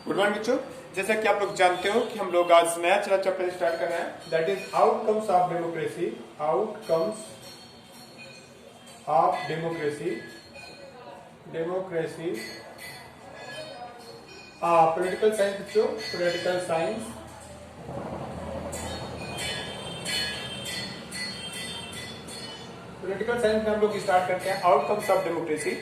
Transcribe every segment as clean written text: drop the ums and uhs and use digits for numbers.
Good morning बच्चों। जैसा कि आप लोग जानते हो कि हम लोग आज नया चैप्टर स्टार्ट कर रहे हैं, that is outcomes of democracy. Outcomes of democracy, democracy political science बच्चों, पॉलिटिकल साइंस। पॉलिटिकल साइंस में हम लोग स्टार्ट करते हैं आउटकम्स ऑफ डेमोक्रेसी।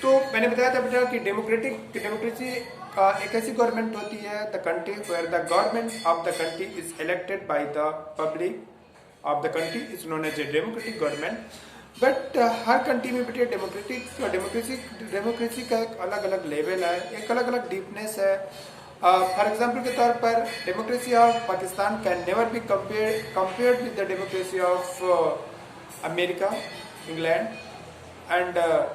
तो मैंने बताया था बेटा कि डेमोक्रेसी एक ऐसी गवर्नमेंट होती है, the country where the government of the country is elected by the public of the country is known as a democratic government. But हर कंट्री में बेटे डेमोक्रेसी का एक अलग अलग लेवल है, एक अलग अलग डीपनेस है। फॉर एग्जाम्पल के तौर पर democracy of Pakistan can never be compared with the democracy of America, England and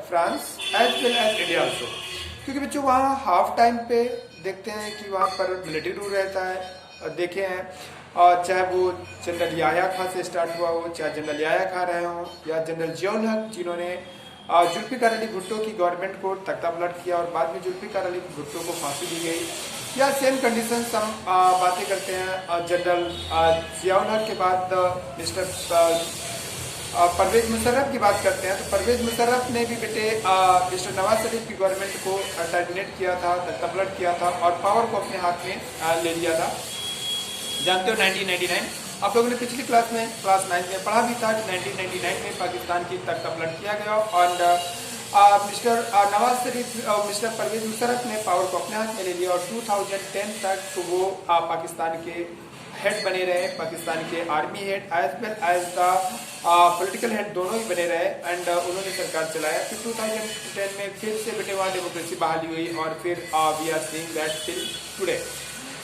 France as well as India also. क्योंकि बच्चों वहाँ हाफ टाइम पे देखते हैं कि वहाँ पर मिलिट्री रूल रहता है, देखे हैं। और चाहे वो जनरल याह्या खां से स्टार्ट हुआ हो, चाहे जनरल याह्या खां रहे हों या जनरल जियाउल हक जिन्होंने जुल्फिकार अली भुट्टो की गवर्नमेंट को तख्ता पलट किया और बाद में जुल्फिकार अली भुट्टो को फांसी दी गई। या सेम कंडीशन हम बातें करते हैं जनरल जियाउल हक के बाद मिस्टर परवेज मुशर्रफ की बात करते हैं। तो परवेज मुशर्रफ ने भी बेटे मिस्टर नवाज शरीफ की गवर्नमेंट को टर्मिनेट किया था, तख्ता पलट किया था और पावर को अपने हाथ में ले लिया था। जानते हो 1999 आप लोगों ने पिछली क्लास 9 में पढ़ा भी था कि 1999 में पाकिस्तान की तख्ता पलट किया गया और मिस्टर नवाज शरीफ मिस्टर परवेज मुशर्रफ ने पावर को अपने हाथ में ले लिया और 2010 तक तो वो पाकिस्तान के हेड बने रहे, पाकिस्तान के army head as well as the political head दोनों ही बने रहे एंड उन्होंने सरकार चलाया। फिर 2010 में फिर से बेटे वहाँ डेमोक्रेसी बहाली हुई और फिर we are seeing that till today.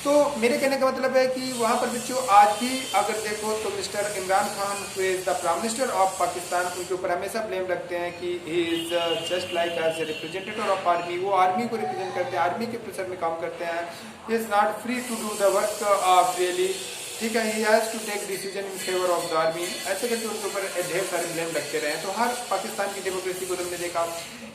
तो मेरे कहने का मतलब है कि वहाँ पर बच्चों आज भी अगर देखो तो mister Imran Khan who is the prime minister of Pakistan, उनके ऊपर हमेशा ब्लेम लगते हैं कि he is just like as a representative of army. वो आर्मी को रिप्रेजेंट करते हैं, आर्मी के प्रेशर में काम करते हैं। He is not free to do the work really, ठीक है। He has to take decision in favour of the army, ऐसे करके उनके ऊपर ढेर सारे ब्लेम लगते रहे। तो हर पाकिस्तान की डेमोक्रेसी को तुमने देखा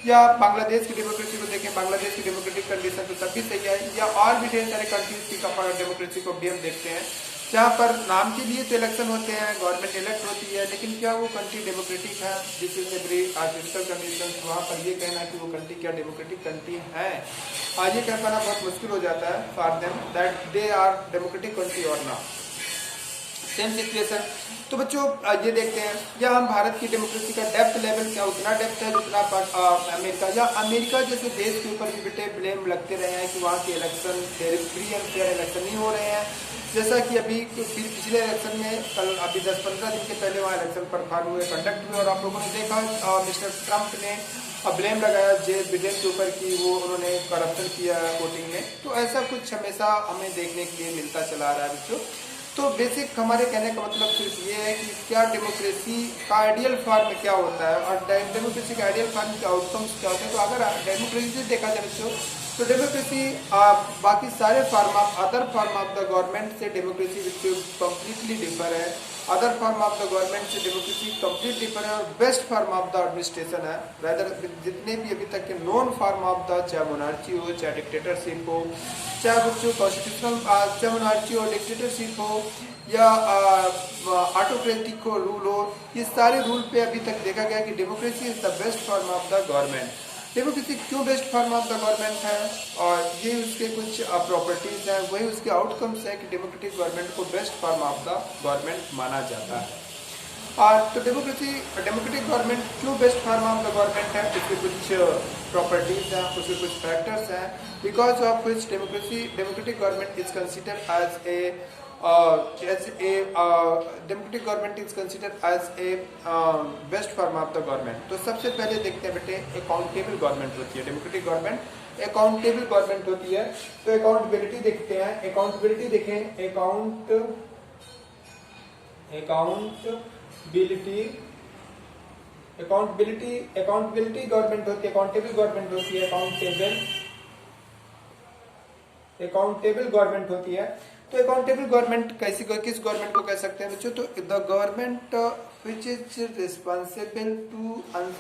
या बांग्लादेश की डेमोक्रेसी को देखें, बांग्लादेश की डेमोक्रेटिक कंडीशन तो सभी सही है, या और भी ढेर सारे कंट्रीज की डेमोक्रेसी को भी हम देखते हैं जहाँ पर नाम के लिए तो इलेक्शन होते हैं, गवर्नमेंट इलेक्ट होती है, लेकिन क्या वो कंट्री डेमोक्रेटिक है? This is a very artificial condition. वहाँ पर ये कहना कि वो कंट्री क्या डेमोक्रेटिक कंट्री है, आज ये कह पाना बहुत मुश्किल हो जाता है for them that they are democratic country और नॉट। Same situation. तो बच्चों ये देखते हैं या हम भारत की डेमोक्रेसी का डेप्थ लेवल क्या उतना डेप्थ है जितना अमेरिका या अमेरिका जैसे देश के ऊपर भी बेटे ब्लेम लगते रहे हैं कि वहाँ के election free and fair election नहीं हो रहे हैं। जैसा कि अभी पिछले इलेक्शन में कल अभी 10-15 दिन के पहले वहाँ इलेक्शन परफॉर्म हुए, कंडक्ट हुए और आप लोगों ने देखा मिस्टर ट्रंप ने ब्लेम लगाया जे बिडेन के ऊपर कि वो उन्होंने करप्शन किया वोटिंग में। तो ऐसा कुछ हमेशा हमें देखने के लिए मिलता चला आ रहा है बच्चों। तो बेसिक हमारे कहने का मतलब सिर्फ ये है कि क्या डेमोक्रेसी का आइडियल फॉर्म क्या होता है और डेमोक्रेसी का आइडियल फॉर्म के आउटकम्स क्या होते हैं। तो अगर डेमोक्रेसी से देखा जाए बच्चों तो डेमोक्रेसी बाकी सारे form of other form of the government से डेमोक्रेसी विच कम्प्लीटली डिफर है। Other form of the government से डेमोक्रेसी कंप्लीट डिफर है और best form of the administration है। रादर जितने भी अभी तक के नॉन फॉर्म ऑफ द, चाहे मोनार्ची हो, चाहे डिक्टेटरशिप हो, चाहे बच्चों कॉन्स्टिट्यूशनल, चाहे मोनार्ची हो, डिक्टेटरशिप हो या ऑटोक्रेटिक हो रूल हो, ये सारे रूल पे अभी तक देखा गया कि democracy is the best form of the government. Democracy क्यों best form of the government है और ये उसके कुछ प्रॉपर्टीज हैं, वही उसके आउटकम्स हैं कि डेमोक्रेटिक गवर्नमेंट को best form of the government माना जाता है। और तो डेमोक्रेटिक गवर्नमेंट क्यों best form of the government है, उसके कुछ प्रॉपर्टीज हैं, उसके कुछ फैक्टर्स हैं because of which democratic government is considered as a democratic government is considered as a best form of the government. तो सबसे पहले देखते हैं बेटे अकाउंटेबल गवर्नमेंट होती है। डेमोक्रेटिक गवर्नमेंट अकाउंटेबल गवर्नमेंट होती है। तो अकाउंटेबिलिटी देखते हैं, अकाउंटेबिलिटी देखें, अकाउंटेबिलिटी गवर्नमेंट होती है, अकाउंटेबल गवर्नमेंट होती है, अकाउंटेबल गवर्नमेंट होती है। तो अकाउंटेबल गवर्नमेंट किस गवर्नमेंट को कह सकते हैं बच्चों? तो the government which is responsible to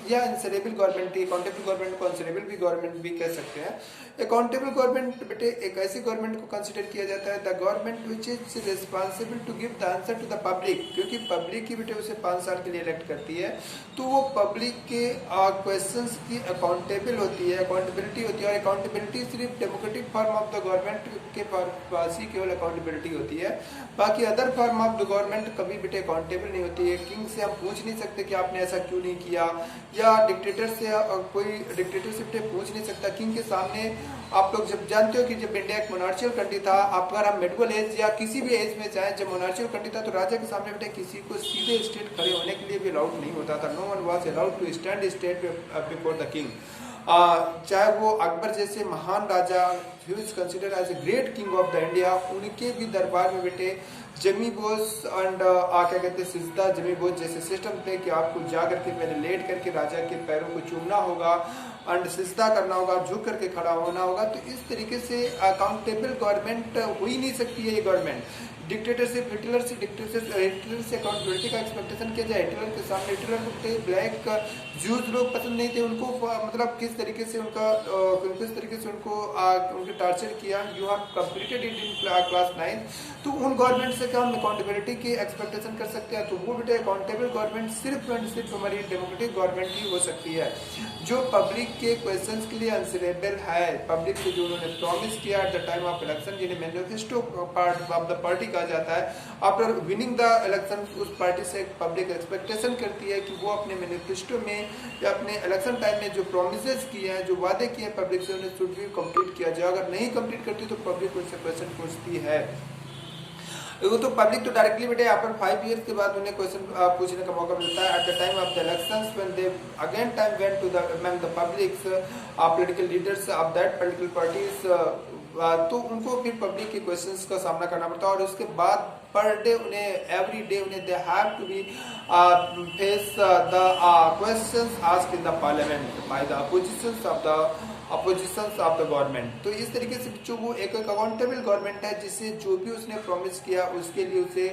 या answerable गवर्नमेंट, अकाउंटेबल गवर्नमेंट को answerable भी गवर्नमेंट भी कह सकते हैं। अकाउंटेबल गवर्नमेंट बेटे एक ऐसी गवर्नमेंट को कंसिडर किया जाता है the government which is responsible to give the answer to the public, क्योंकि पब्लिक ही बेटे उसे 5 साल के लिए इलेक्ट करती है, तो वो पब्लिक के क्वेश्चंस की अकाउंटेबल होती है, अकाउंटेबिलिटी होती है। और अकाउंटेबिलिटी सिर्फ democratic form of the government के पास ही केवल अकाउंटेबिलिटी होती है, बाकी other form of the government कभी बेटे अकाउंटेबल नहीं होती है। किंग से हम पूछ नहीं सकते कि आपने ऐसा क्यों नहीं किया, या डिक्टेटर से कोई डिक्टेटरशिप से पूछ नहीं सकता। किंग के सामने आप लोग जब जानते हो कि जब इंडिया एक मोनार्चियल कंट्री था, अगर हम मेडिवल एज या किसी भी एज में जाएं, जब मोनार्चियल कंट्री था तो राजा के सामने बेटे किसी को सीधे स्टेट खड़े होने के लिए भी अलाउड नहीं होता था। No one was allowed to stand state before the king. चाहे वो अकबर जैसे महान राजा who is considered as a great king of the India, उनके भी दरबार में बेटे जमी बोस एंड क्या कहते हैं सिजदा जमी बोस जैसे सिस्टम थे कि आपको जा करके पहले लेट करके राजा के पैरों को चूमना होगा एंड सिजदा करना होगा, झुक करके खड़ा होना होगा। तो इस तरीके से अकाउंटेबल गवर्नमेंट हो ही नहीं सकती है ये गवर्नमेंट। डिक्टेटरशिप हिटलर से अकाउंटेबिलिटी का एक्सपेक्टेशन किया जाए। हिटलर के सामने हिटलर को ब्लैक जूस लोग पसंद नहीं थे, उनको मतलब किस तरीके से उनको उनके टार्चर किया। You have completed it in class 9, तो उन गवर्नमेंट से हम अकाउंटेबिलिटी की एक्सपेक्टेशन कर सकते हैं। तो वो बेटे अकाउंटेबल गवर्नमेंट सिर्फ एंड सिर्फ हमारी डेमोक्रेटिक गवर्नमेंट ही हो सकती है, जो पब्लिक के क्वेश्चंस के लिए आंसरेबल है। पब्लिक से जो उन्होंने प्रॉमिस किया at the time of election, जिन्हें manifesto part of the party कहा जाता है, आफ्टर विनिंग द इलेक्शन उस पार्टी से पब्लिक एक्सपेक्टेशन करती है कि वो अपने मैनिफेस्टो में या अपने इलेक्शन टाइम में जो प्रॉमिसेस किए हैं, जो वादे किए हैं पब्लिक से, उन्हें शुड भी कंप्लीट किया जाए। अगर नहीं कंप्लीट करती तो पब्लिक उनसे क्वेश्चन पूछती है। वो तो पब्लिक तो डायरेक्टली बेटे यहाँ पर 5 इयर्स के बाद उन्हें क्वेश्चन पूछने का मौका मिलता है। At the time of the elections when they again time went to the among the publics political leaders of that political parties, तो उनको फिर पब्लिक के क्वेश्चंस का सामना करना पड़ता है। और उसके बाद पर डे उन्हें एवरी डे उन्हें they have to be face the questions asked in the parliament by the oppositions of the government. तो इस तरीके से जो वो एक अकाउंटेबल गवर्नमेंट है, जिससे जो भी उसने प्रॉमिस किया उसके लिए उसे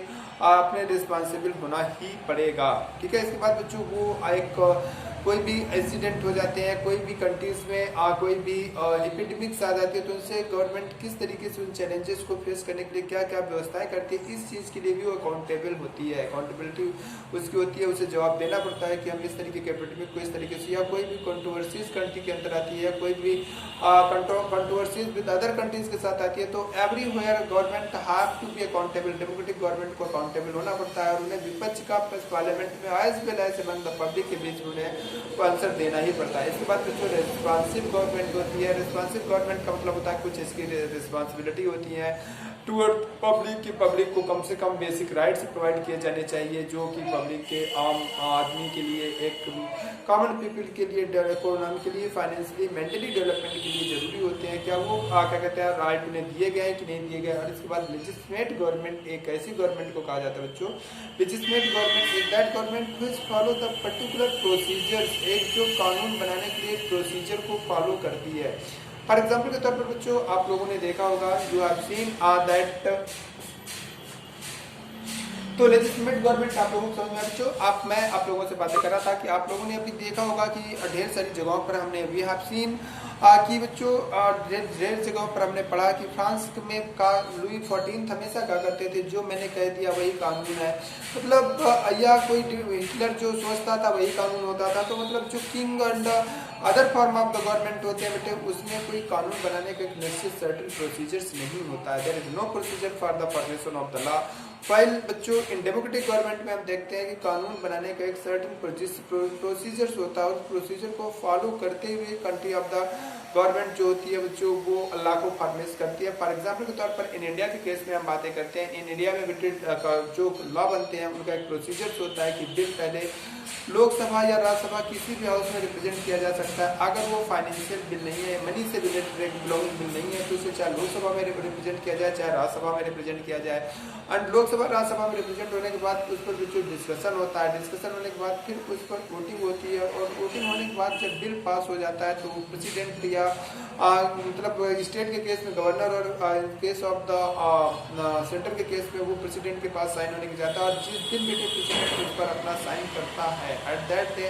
अपने रिस्पॉन्सिबल होना ही पड़ेगा। ठीक है, इसके बाद बच्चों वो एक कोई भी एक्सीडेंट हो जाते हैं, कोई भी कंट्रीज में कोई भी एपिडेमिक्स आ जाती है, तो उनसे गवर्नमेंट किस तरीके से उन चैलेंजेस को फेस करने के लिए क्या क्या व्यवस्थाएं करती है, इस चीज़ के लिए भी वो अकाउंटेबल होती है। अकाउंटेबिलिटी उसकी होती है, उसे जवाब देना पड़ता है कि हम इस तरीके के एपिडेमिक को इस तरीके से, या कोई भी कंट्रोवर्सीज कंट्री के अंदर आती है, कोई भी कंट्रोवर्सीज विद अदर कंट्रीज के साथ आती है, तो everywhere government have to be accountable. Democratic government को अकाउंटेबल होना पड़ता है, और उन्हें विपक्ष का पार्लियामेंट में as well as among the public के बीच में उन्हें को आंसर देना ही पड़ता है। इसके बाद जो रिस्पॉन्सिव गवर्नमेंट होती है, रिस्पॉन्सिव गवर्नमेंट का मतलब होता है कुछ इसकी रिस्पॉन्सिबिलिटी होती है टूवर्ड पब्लिक की, पब्लिक को कम से कम बेसिक राइट्स प्रोवाइड किए जाने चाहिए, जो कि पब्लिक के आम आदमी के लिए, एक कॉमन पीपल के लिए, इकोनॉमी के लिए, फाइनेंशियली, मेंटली डेवलपमेंट के लिए जरूरी होते हैं। क्या वो क्या कहते हैं राइट उन्हें दिए गए हैं कि नहीं दिए गए। और इसके बाद लेजिस्लेट गवर्नमेंट एक ऐसी गवर्नमेंट को कहा जाता है बच्चों, legislate government is that government which follow the particular procedures, एक जो कानून बनाने के लिए प्रोसीजर को फॉलो करती है। फॉर एग्जाम्पल के तौर पर बच्चों आप लोगों ने देखा होगा, यू हैव सीन दैट, तो लेजिस्लेटिव गवर्नमेंट आप लोगों को समझ में बच्चों, मैं आप लोगों से बातें कर रहा था कि आप लोगों ने अभी देखा होगा कि ढेर सारी जगहों पर हमने वी हैव सीन कि बच्चों ढेर जगहों पर हमने पढ़ा कि फ्रांस में का लुई 14 हमेशा कहा करते थे जो मैंने कह दिया वही कानून है, मतलब या कोई हिटलर जो सोचता था वही कानून होता था। तो मतलब जो king and other form of the government होते हैं बेटे, उसमें कोई कानून बनाने का एक निश्चित सर्टेन प्रोसीजर्स नहीं होता है। There is no procedure for the formation of the law. फाइल बच्चों इन डेमोक्रेटिक गवर्नमेंट में हम देखते हैं कि कानून बनाने का एक सर्टेन प्रोसीजर्स होता है, उस प्रोसीजर को फॉलो करते हुए कंट्री ऑफ द गवर्नमेंट जो होती है बच्चों वो अल्लाह को फॉर्मेट करती है। फॉर एग्जाम्पल के तौर पर इन इंडिया के केस में हम बातें करते हैं, इन इंडिया में जो लॉ बनते हैं उनका एक प्रोसीजर होता है कि बिल पहले लोकसभा या राज्यसभा किसी भी हाउस में रिप्रेजेंट किया जा सकता है। अगर वो फाइनेंशियल बिल नहीं है, मनी से रिलेटेड बिलोंगिंग बिल नहीं है, तो उसे चाहे लोकसभा में रिप्रेजेंट किया जाए चाहे राज्यसभा में रिप्रेजेंट किया जाए। एंड लोकसभा राज्यसभा में रिप्रेजेंट होने के बाद उस पर जो डिस्कशन होता है, डिस्कशन होने के बाद फिर उस पर वोटिंग होती है, और वोटिंग होने के बाद जब बिल पास हो जाता है तो प्रेसिडेंट या मतलब स्टेट के केस में गवर्नर और in case of the centre के केस में वो प्रेसिडेंट के पास साइन होने के जाता है, और जिस दिन बेटे प्रेसिडेंट उस पर अपना साइन करता है, at that day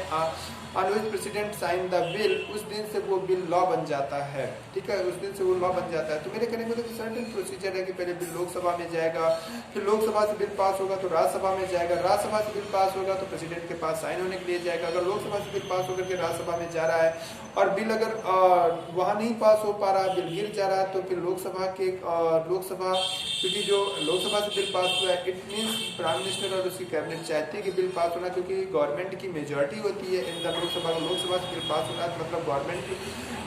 on which president sign the bill, उस दिन से वो बिल लॉ बन जाता है। ठीक है, उस दिन से वो लॉ बन जाता है। तो मेरे कहने को सर्टेन प्रोसीजर है कि पहले बिल लोकसभा में जाएगा, फिर लोकसभा से बिल पास होगा तो राज्यसभा में जाएगा, राज्यसभा से बिल पास होगा तो प्रेसिडेंट के पास साइन होने के लिए जाएगा। अगर लोकसभा से बिल पास होकर के राज्यसभा में जा रहा है और बिल अगर वहाँ नहीं पास हो पा रहा, बिल गिर जा रहा है, तो फिर लोकसभा क्योंकि जो लोकसभा से बिल पास हुआ है, इट मीन्स प्राइम मिनिस्टर और उसकी कैबिनेट चाहती है कि बिल पास होना, क्योंकि गवर्नमेंट की मेजॉरिटी होती है इन द लोकसभा से बिल पास होना है, मतलब गवर्नमेंट की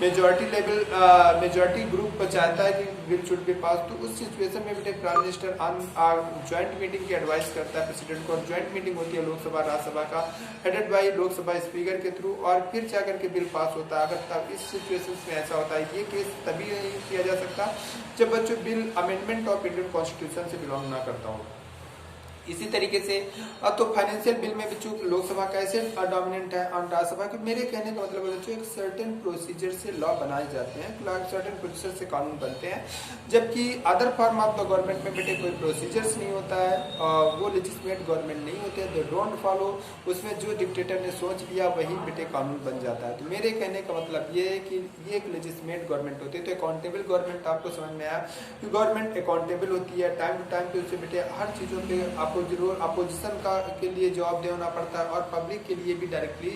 मेजॉरिटी ग्रुप चाहता है कि बिल शुड बी पास। तो उस सिचुएशन में बेटे प्राइम मिनिस्टर ज्वाइंट मीटिंग की एडवाइस करता है प्रेसिडेंट को, और ज्वाइंट मीटिंग होती है लोकसभा राज्यसभा का, हेडेड बाय लोकसभा स्पीकर के थ्रू, और फिर जाकर के बिल पास होता है। अगर तब इस सिचुएशन में ऐसा होता है, ये केस तभी नहीं किया जा सकता जब बच्चों bill amendment of Indian constitution से बिलोंग ना करता हो। इसी तरीके से तो फाइनेंशियल बिल में बच्चों लोकसभा कैसे डोमिनेंट है और राज्यसभा के, मेरे कहने का मतलब बच्चों एक सर्टेन प्रोसीजर से लॉ बनाए जाते हैं, सर्टेन प्रोसीजर से कानून बनते हैं, जबकि other form of the government में बेटे कोई प्रोसीजर्स नहीं होता है, वो लेजिस्लेट गवर्नमेंट नहीं होते, दे डोंट फॉलो, उसमें जो डिक्टेटर ने सोच लिया वही बेटे कानून बन जाता है। तो मेरे कहने का मतलब ये है कि ये एक लेजिस्लेट गवर्नमेंट होती है। तो अकाउंटेबल गवर्नमेंट आपको समझ में आया कि गवर्नमेंट अकाउंटेबल होती है, टाइम टू टाइम पे उससे बेटे हर चीज़ों पे जरूर अपोजिशन का के लिए जवाब देना पड़ता है, और पब्लिक के लिए भी directly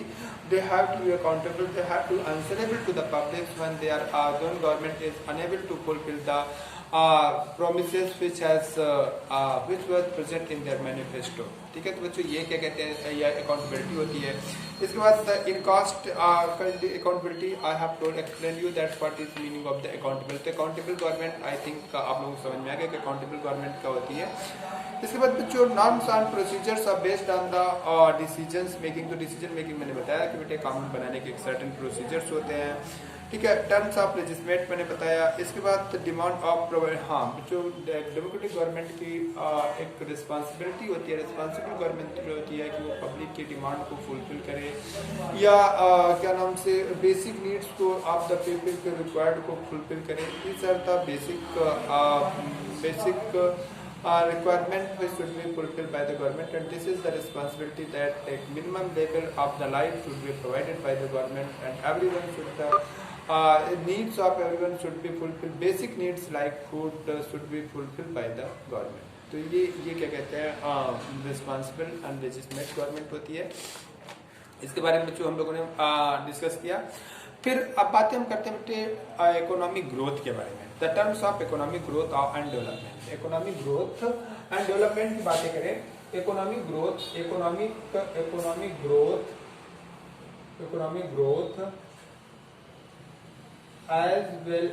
they have to be accountable, they have to answerable to the public when they are when government is unable to fulfil the promises which was present in their manifesto। ठीक है, तो बच्चों ये क्या कहते हैं, ये अकाउंटेबिलिटी होती है। इसके बाद इन cost accountability, I have to explain you that what is meaning of the accountable. तो अकाउंटेबल गवर्नमेंट आई थिंक आप लोगों को समझ में आ गया कि अकाउंटेबल गवर्नमेंट क्या होती है। इसके बाद बच्चों norms and procedures are based on the decisions making. तो डिसीजन मेकिंग मैंने बताया कि बेटे कानून बनाने के एक सर्टेन प्रोसीजर्स होते हैं। ठीक है, टर्म्स ऑफ लेजिस्लेट मैंने बताया। इसके बाद डिमांड ऑफ हाँ, जो डेमोक्रेटिक गवर्नमेंट की एक रिस्पॉन्सिबिलिटी होती है, रिस्पॉन्सिबल गवर्नमेंट होती है कि वो पब्लिक की डिमांड को फुलफिल करे, या क्या नाम से बेसिक नीड्स को ऑफ द पीपल के रिक्वायर्ड को फुलफिल करे। These are the basic requirement which should be fulfilled by the government, and this is the responsibility that a minimum level of the life should be provided by the government, and everyone should needs of everyone should be fulfilled. Basic needs like food should be fulfilled by the government। तो ये क्या कहते हैं, responsible and legislate government होती है। इसके बारे में जो हम लोगों ने डिस्कस किया। फिर अब बातें हम करते हैं बेटे इकोनॉमिक ग्रोथ के बारे में। The terms of economic growth and development. Economic growth and development की बातें करें। Economic growth as well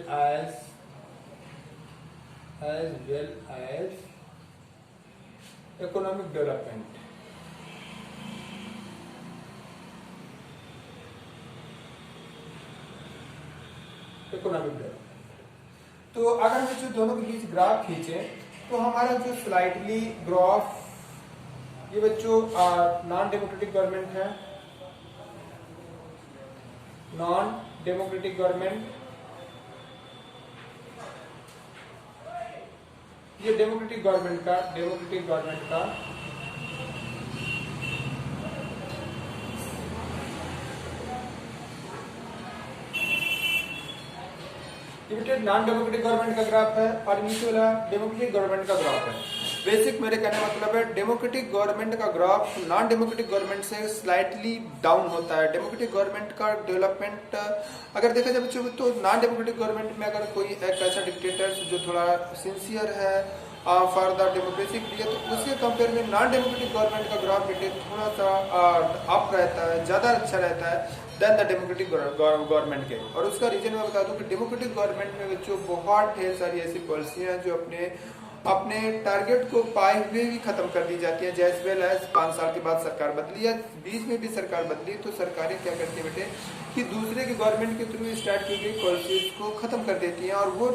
as economic development। Economic development, तो अगर हम जो दोनों के बीच ग्राफ खींचे तो हमारा जो स्लाइटली ग्राफ, ये बच्चों नॉन डेमोक्रेटिक गवर्नमेंट है, नॉन डेमोक्रेटिक गवर्नमेंट, ये डेमोक्रेटिक गवर्नमेंट का नॉन डेमोक्रेटिक गवर्नमेंट का ग्राफ है, और नीचे वाला डेमोक्रेटिक गवर्नमेंट का ग्राफ है। बेसिक मेरे कहने का मतलब है डेमोक्रेटिक गवर्नमेंट का ग्राफ नॉन डेमोक्रेटिक गवर्नमेंट से स्लाइटली डाउन होता है। डेमोक्रेटिक गवर्नमेंट का डेवलपमेंट अगर देखा जाए बच्चों तो नॉन डेमोक्रेटिक गवर्नमेंट में अगर कोई एक ऐसा डिक्टेटर जो थोड़ा सिंसियर है फॉर द डेमोक्रेसी के लिए, तो उसके कंपेयर में नॉन डेमोक्रेटिक गवर्नमेंट का ग्राफ बेटे थोड़ा सा अप रहता है, ज़्यादा अच्छा रहता है देन द डेमोक्रेटिक गवर्नमेंट के। और उसका रीजन मैं बता दूं कि डेमोक्रेटिक गवर्नमेंट में बच्चों बहुत ढेर सारी ऐसी पॉलिसियां हैं जो अपने टारगेट को पाए हुए ही खत्म कर दी जाती है। जैसे वेल एज 5 साल के बाद सरकार बदली या बीच में भी सरकार बदली, तो सरकारें क्या करती है बेटे कि दूसरे के गवर्नमेंट के थ्रू स्टार्ट की गई पॉलिसीज को खत्म कर देती हैं, और वो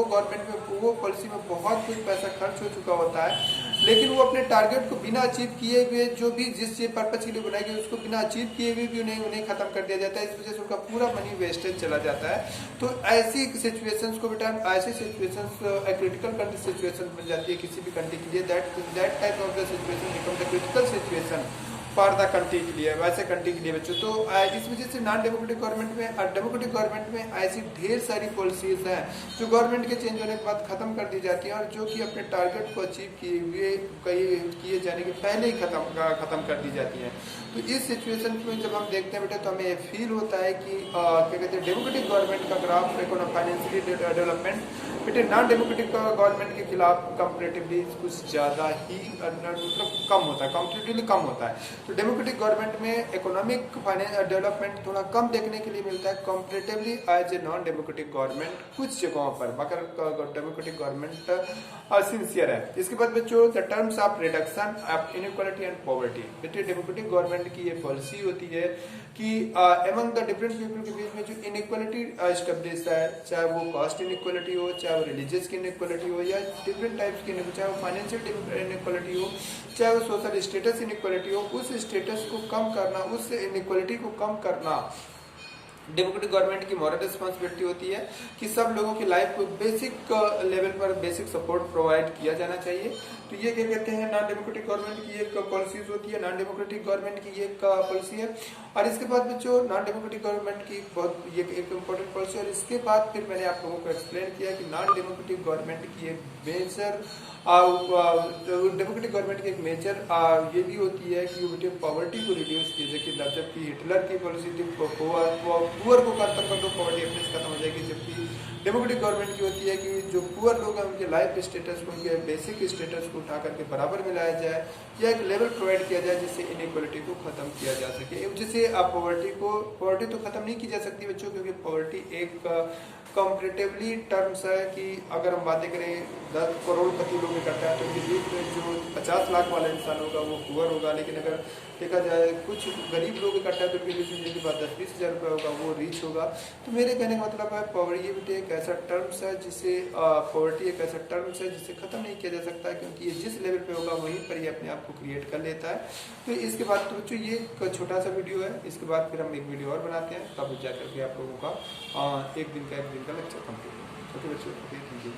गवर्नमेंट में वो पॉलिसी में बहुत कुछ पैसा खर्च हो चुका होता है, लेकिन वो अपने टारगेट को बिना अचीव किए हुए, जो भी जिस पर्पज के लिए बनाई गई उसको बिना अचीव किए हुए भी उन्हें खत्म कर दिया जाता है। इस वजह से उनका पूरा मनी वेस्टेज चला जाता है। तो ऐसी सिचुएशंस को बेटा, ऐसी सिचुएशंस क्रिटिकल सिचुएशन बन जाती है किसी भी कंट्री के लिए। That type of the situation become the critical situation for the country के लिए, वैसे कंट्री के लिए बच्चों। तो इस वजह से नॉन डेमोक्रेटिक गवर्नमेंट में और डेमोक्रेटिक गवर्नमेंट में ऐसी ढेर सारी पॉलिसीज हैं जो गवर्नमेंट के चेंज होने के बाद खत्म कर दी जाती हैं और जो कि अपने टारगेट को अचीव किए जाने के पहले ही खत्म कर दी जाती हैं। तो इस सिचुएशन में जब हम देखते हैं बेटा तो हमें फील होता है कि क्या कहते हैं, डेमोक्रेटिक गवर्नमेंट का ग्राफ इकोनॉमिक फाइनेंशियली डेवलपमेंट बेटे नॉन डेमोक्रेटिक गवर्नमेंट के खिलाफ कंपेरेटिवली कुछ ज़्यादा ही मतलब कम होता है, कंपेरेटिवली कम होता है। तो डेमोक्रेटिक गवर्नमेंट में इकोनॉमिक डेवलपमेंट थोड़ा कम देखने के लिए मिलता है comparatively as a non democratic government कुछ जगहों पर, मगर डेमोक्रेटिक गवर्नमेंट सिंसियर है। इसके बाद बच्चों the terms of reduction of inequality and poverty. बेटे डेमोक्रेटिक गवर्नमेंट की ये पॉलिसी होती है कि एमंग द डिफरेंट पीपल के बीच में जो इनइक्वालिटी एस्टेब्लिश है, चाहे वो कास्ट इनइक्वालिटी हो, चाहे वो रिलीजियस की इनइक्वालिटी हो, या डिफरेंट टाइप्स की, चाहे वो फाइनेंशियल इनइक्वालिटी हो, चाहे वो सोशल स्टेटस इनइक्वालिटी हो, उस स्टेटस को कम करना, उस इनइक्वालिटी को कम करना डेमोक्रेटिक गवर्नमेंट की मॉरल रिस्पॉन्सिबिलिटी होती है कि सब लोगों की लाइफ को बेसिक लेवल पर बेसिक सपोर्ट प्रोवाइड किया जाना चाहिए। तो ये क्या कहते हैं, नॉन डेमोक्रेटिक गवर्नमेंट की एक पॉलिसीज होती है, नॉन डेमोक्रेटिक गवर्नमेंट की एक पॉलिसी है। और इसके बाद बच्चों नॉन डेमोक्रेटिक गवर्नमेंट की बहुत ये एक इम्पोर्टेंट पॉलिसी। और इसके बाद फिर मैंने आप लोगों को एक्सप्लेन किया कि नॉन डेमोक्रेटिक गवर्नमेंट की एक मेजर डेमोक्रेटिक गवर्नमेंट की एक मेजर ये भी होती है कि वो पॉवर्टी को रिड्यूस कीजिए, जबकि हिटलर की पॉलिसी थी पुअर को खत्म कर दो, पॉवर्टी अपने से खत्म हो जाएगी। जबकि डेमोक्रेटिक गवर्नमेंट की होती है कि जो पुअर लोग हैं उनके लाइफ स्टेटस को, उनके बेसिक स्टेटस को उठा करके बराबर मिलाया जाए या एक लेवल प्रोवाइड किया जाए जिससे इनइक्वालिटी को खत्म किया जा सके। जिससे आप पॉवर्टी तो खत्म नहीं की जा सकती बच्चों, क्योंकि पॉवर्टी एक कंपेरेटिवली टर्म्स है कि अगर हम बातें करें 10 करोड़पति लोग इकट्ठा है तो उनके बीच में जो 50 लाख वाला इंसान होगा वो पुअर होगा। लेकिन अगर देखा जाए कुछ गरीब लोग इकट्ठा है तो उनके बीच में जिनके पास 10-20 हज़ार रुपये होगा वो रिच होगा। तो मेरे कहने का मतलब है पॉवर्टी भी एक ऐसा टर्म्स है जिसे पॉवर्टी एक ऐसा टर्म्स है जिसे खत्म नहीं किया जा सकता, क्योंकि ये जिस लेवल पे होगा वहीं पर ये अपने आप को क्रिएट कर लेता है। तो इसके बाद तो बच्चों ये एक छोटा सा वीडियो है, इसके बाद फिर हम एक वीडियो और बनाते हैं, तब जा करके आप लोगों का एक दिन का लेक्चर कंप्लीट। ओके बच्चों, थैंक यू।